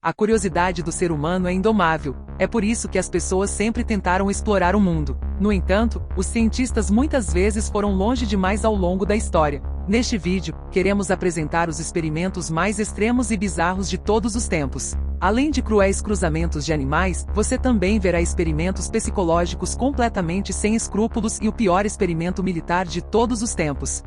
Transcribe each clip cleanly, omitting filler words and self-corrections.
A curiosidade do ser humano é indomável, é por isso que as pessoas sempre tentaram explorar o mundo. No entanto, os cientistas muitas vezes foram longe demais ao longo da história. Neste vídeo, queremos apresentar os experimentos mais extremos e bizarros de todos os tempos. Além de cruéis cruzamentos de animais, você também verá experimentos psicológicos completamente sem escrúpulos e o pior experimento militar de todos os tempos.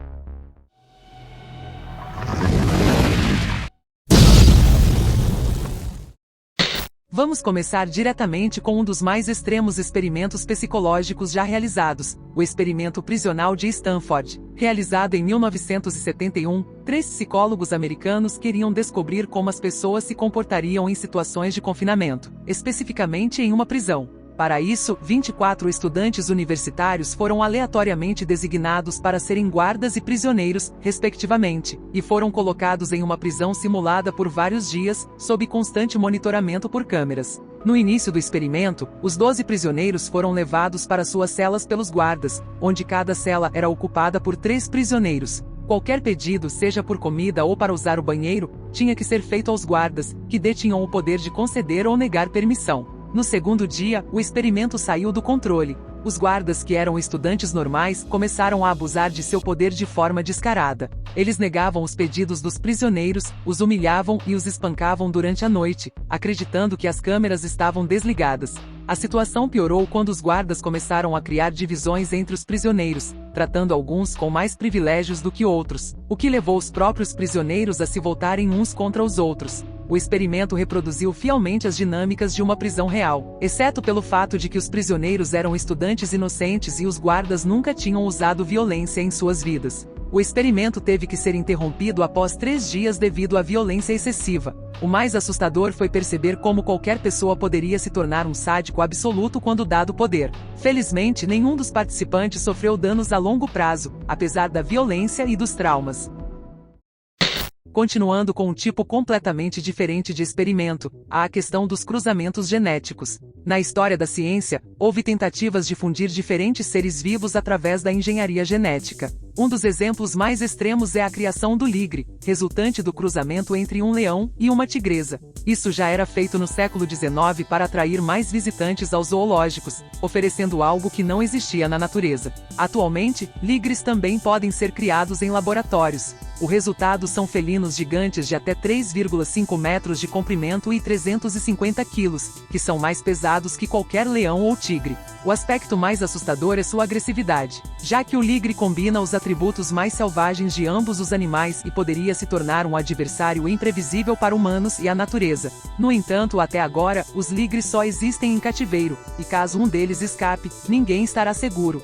Vamos começar diretamente com um dos mais extremos experimentos psicológicos já realizados, o experimento prisional de Stanford. Realizado em 1971, 3 psicólogos americanos queriam descobrir como as pessoas se comportariam em situações de confinamento, especificamente em uma prisão. Para isso, 24 estudantes universitários foram aleatoriamente designados para serem guardas e prisioneiros, respectivamente, e foram colocados em uma prisão simulada por vários dias, sob constante monitoramento por câmeras. No início do experimento, os 12 prisioneiros foram levados para suas celas pelos guardas, onde cada cela era ocupada por 3 prisioneiros. Qualquer pedido, seja por comida ou para usar o banheiro, tinha que ser feito aos guardas, que detinham o poder de conceder ou negar permissão. No segundo dia, o experimento saiu do controle. Os guardas, que eram estudantes normais, começaram a abusar de seu poder de forma descarada. Eles negavam os pedidos dos prisioneiros, os humilhavam e os espancavam durante a noite, acreditando que as câmeras estavam desligadas. A situação piorou quando os guardas começaram a criar divisões entre os prisioneiros, tratando alguns com mais privilégios do que outros, o que levou os próprios prisioneiros a se voltarem uns contra os outros. O experimento reproduziu fielmente as dinâmicas de uma prisão real, exceto pelo fato de que os prisioneiros eram estudantes inocentes e os guardas nunca tinham usado violência em suas vidas. O experimento teve que ser interrompido após 3 dias devido à violência excessiva. O mais assustador foi perceber como qualquer pessoa poderia se tornar um sádico absoluto quando dado poder. Felizmente, nenhum dos participantes sofreu danos a longo prazo, apesar da violência e dos traumas. Continuando com um tipo completamente diferente de experimento, há a questão dos cruzamentos genéticos. Na história da ciência, houve tentativas de fundir diferentes seres vivos através da engenharia genética. Um dos exemplos mais extremos é a criação do ligre, resultante do cruzamento entre um leão e uma tigresa. Isso já era feito no século XIX para atrair mais visitantes aos zoológicos, oferecendo algo que não existia na natureza. Atualmente, ligres também podem ser criados em laboratórios. O resultado são felinos gigantes de até 3,5 metros de comprimento e 350 quilos, que são mais pesados que qualquer leão ou tigre. O aspecto mais assustador é sua agressividade, já que o ligre combina os atributos mais selvagens de ambos os animais e poderia se tornar um adversário imprevisível para humanos e a natureza. No entanto, até agora, os ligres só existem em cativeiro, e caso um deles escape, ninguém estará seguro.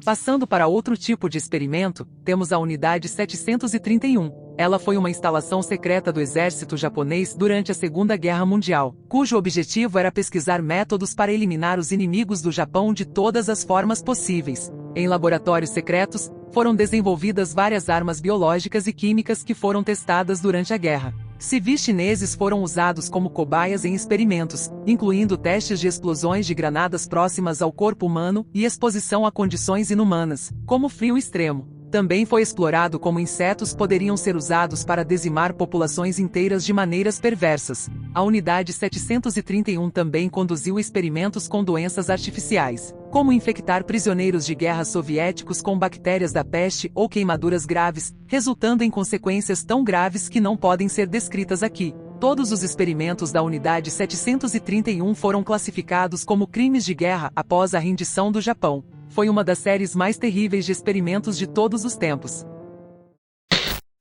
Passando para outro tipo de experimento, temos a Unidade 731. Ela foi uma instalação secreta do exército japonês durante a Segunda Guerra Mundial, cujo objetivo era pesquisar métodos para eliminar os inimigos do Japão de todas as formas possíveis. Em laboratórios secretos, foram desenvolvidas várias armas biológicas e químicas que foram testadas durante a guerra. Civis chineses foram usados como cobaias em experimentos, incluindo testes de explosões de granadas próximas ao corpo humano e exposição a condições inumanas, como frio extremo. Também foi explorado como insetos poderiam ser usados para dizimar populações inteiras de maneiras perversas. A Unidade 731 também conduziu experimentos com doenças artificiais, como infectar prisioneiros de guerra soviéticos com bactérias da peste ou queimaduras graves, resultando em consequências tão graves que não podem ser descritas aqui. Todos os experimentos da Unidade 731 foram classificados como crimes de guerra após a rendição do Japão. Foi uma das séries mais terríveis de experimentos de todos os tempos.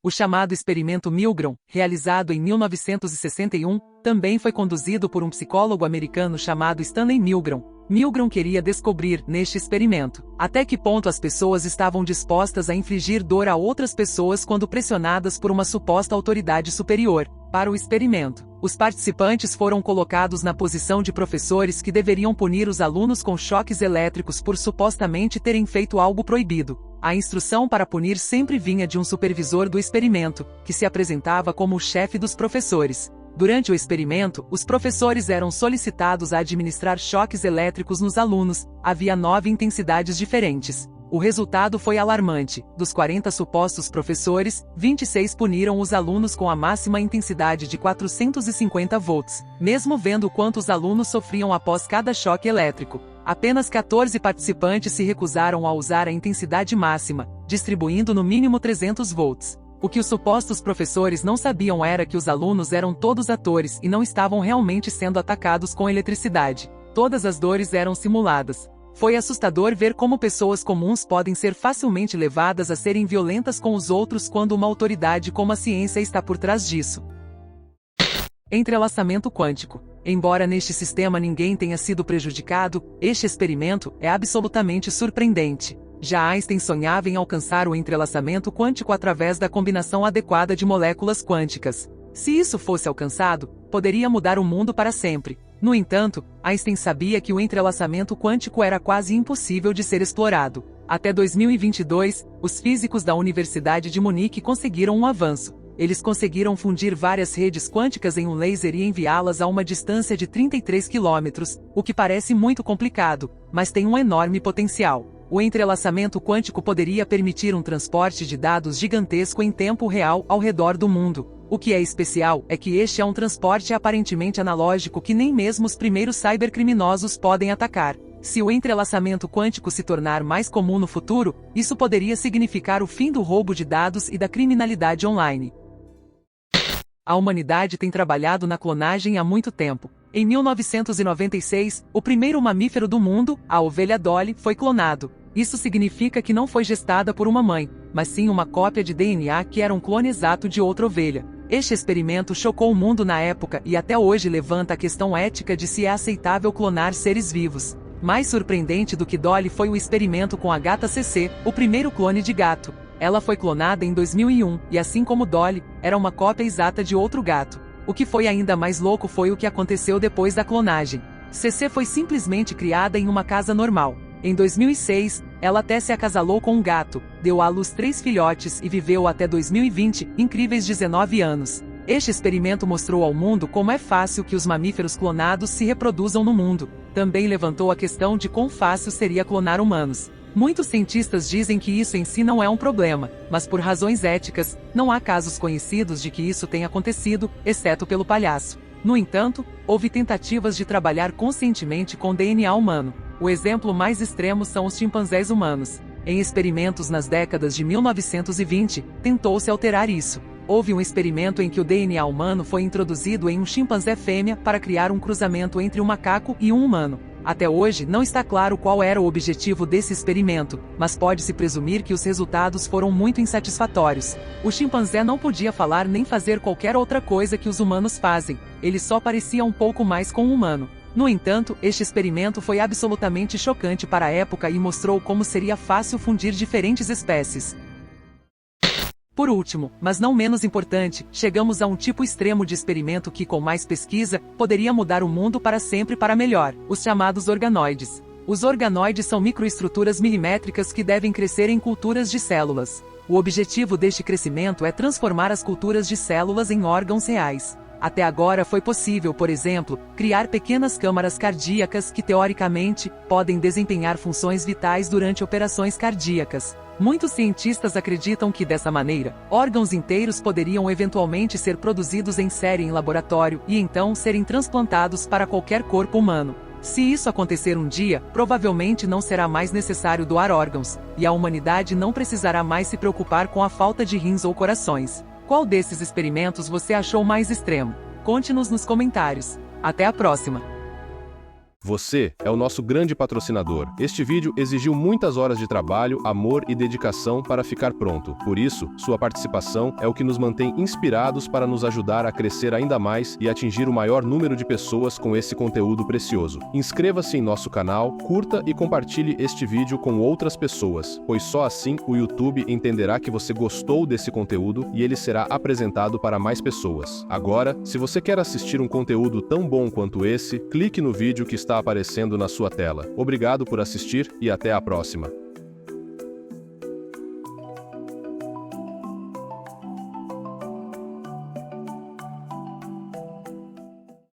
O chamado Experimento Milgram, realizado em 1961, também foi conduzido por um psicólogo americano chamado Stanley Milgram. Milgram queria descobrir, neste experimento, até que ponto as pessoas estavam dispostas a infligir dor a outras pessoas quando pressionadas por uma suposta autoridade superior. Para o experimento, os participantes foram colocados na posição de professores que deveriam punir os alunos com choques elétricos por supostamente terem feito algo proibido. A instrução para punir sempre vinha de um supervisor do experimento, que se apresentava como o chefe dos professores. Durante o experimento, os professores eram solicitados a administrar choques elétricos nos alunos. Havia 9 intensidades diferentes. O resultado foi alarmante. Dos 40 supostos professores, 26 puniram os alunos com a máxima intensidade de 450 volts, mesmo vendo quanto os alunos sofriam após cada choque elétrico. Apenas 14 participantes se recusaram a usar a intensidade máxima, distribuindo no mínimo 300 volts. O que os supostos professores não sabiam era que os alunos eram todos atores e não estavam realmente sendo atacados com eletricidade. Todas as dores eram simuladas. Foi assustador ver como pessoas comuns podem ser facilmente levadas a serem violentas com os outros quando uma autoridade como a ciência está por trás disso. Entrelaçamento quântico. Embora neste sistema ninguém tenha sido prejudicado, este experimento é absolutamente surpreendente. Já Einstein sonhava em alcançar o entrelaçamento quântico através da combinação adequada de moléculas quânticas. Se isso fosse alcançado, poderia mudar o mundo para sempre. No entanto, Einstein sabia que o entrelaçamento quântico era quase impossível de ser explorado. Até 2022, os físicos da Universidade de Munique conseguiram um avanço. Eles conseguiram fundir várias redes quânticas em um laser e enviá-las a uma distância de 33 quilômetros, o que parece muito complicado, mas tem um enorme potencial. O entrelaçamento quântico poderia permitir um transporte de dados gigantesco em tempo real ao redor do mundo. O que é especial é que este é um transporte aparentemente analógico que nem mesmo os primeiros cybercriminosos podem atacar. Se o entrelaçamento quântico se tornar mais comum no futuro, isso poderia significar o fim do roubo de dados e da criminalidade online. A humanidade tem trabalhado na clonagem há muito tempo. Em 1996, o primeiro mamífero do mundo, a ovelha Dolly, foi clonado. Isso significa que não foi gestada por uma mãe, mas sim uma cópia de DNA que era um clone exato de outra ovelha. Este experimento chocou o mundo na época e até hoje levanta a questão ética de se é aceitável clonar seres vivos. Mais surpreendente do que Dolly foi o experimento com a gata CC, o primeiro clone de gato. Ela foi clonada em 2001 e, assim como Dolly, era uma cópia exata de outro gato. O que foi ainda mais louco foi o que aconteceu depois da clonagem. CC foi simplesmente criada em uma casa normal. Em 2006, ela até se acasalou com um gato, deu à luz 3 filhotes e viveu até 2020, incríveis 19 anos. Este experimento mostrou ao mundo como é fácil que os mamíferos clonados se reproduzam no mundo. Também levantou a questão de quão fácil seria clonar humanos. Muitos cientistas dizem que isso em si não é um problema, mas por razões éticas, não há casos conhecidos de que isso tenha acontecido, exceto pelo palhaço. No entanto, houve tentativas de trabalhar conscientemente com DNA humano. O exemplo mais extremo são os chimpanzés humanos. Em experimentos nas décadas de 1920, tentou-se alterar isso. Houve um experimento em que o DNA humano foi introduzido em um chimpanzé fêmea para criar um cruzamento entre um macaco e um humano. Até hoje não está claro qual era o objetivo desse experimento, mas pode-se presumir que os resultados foram muito insatisfatórios. O chimpanzé não podia falar nem fazer qualquer outra coisa que os humanos fazem, ele só parecia um pouco mais com um humano. No entanto, este experimento foi absolutamente chocante para a época e mostrou como seria fácil fundir diferentes espécies. Por último, mas não menos importante, chegamos a um tipo extremo de experimento que, com mais pesquisa, poderia mudar o mundo para sempre para melhor: os chamados organoides. Os organoides são microestruturas milimétricas que devem crescer em culturas de células. O objetivo deste crescimento é transformar as culturas de células em órgãos reais. Até agora foi possível, por exemplo, criar pequenas câmaras cardíacas que, teoricamente, podem desempenhar funções vitais durante operações cardíacas. Muitos cientistas acreditam que, dessa maneira, órgãos inteiros poderiam eventualmente ser produzidos em série em laboratório e então serem transplantados para qualquer corpo humano. Se isso acontecer um dia, provavelmente não será mais necessário doar órgãos, e a humanidade não precisará mais se preocupar com a falta de rins ou corações. Qual desses experimentos você achou mais extremo? Conte-nos nos comentários. Até a próxima! Você é o nosso grande patrocinador. Este vídeo exigiu muitas horas de trabalho, amor e dedicação para ficar pronto. Por isso, sua participação é o que nos mantém inspirados para nos ajudar a crescer ainda mais e atingir o maior número de pessoas com esse conteúdo precioso. Inscreva-se em nosso canal, curta e compartilhe este vídeo com outras pessoas, pois só assim o YouTube entenderá que você gostou desse conteúdo e ele será apresentado para mais pessoas. Agora, se você quer assistir um conteúdo tão bom quanto esse, clique no vídeo que está aparecendo na sua tela. Obrigado por assistir e até a próxima.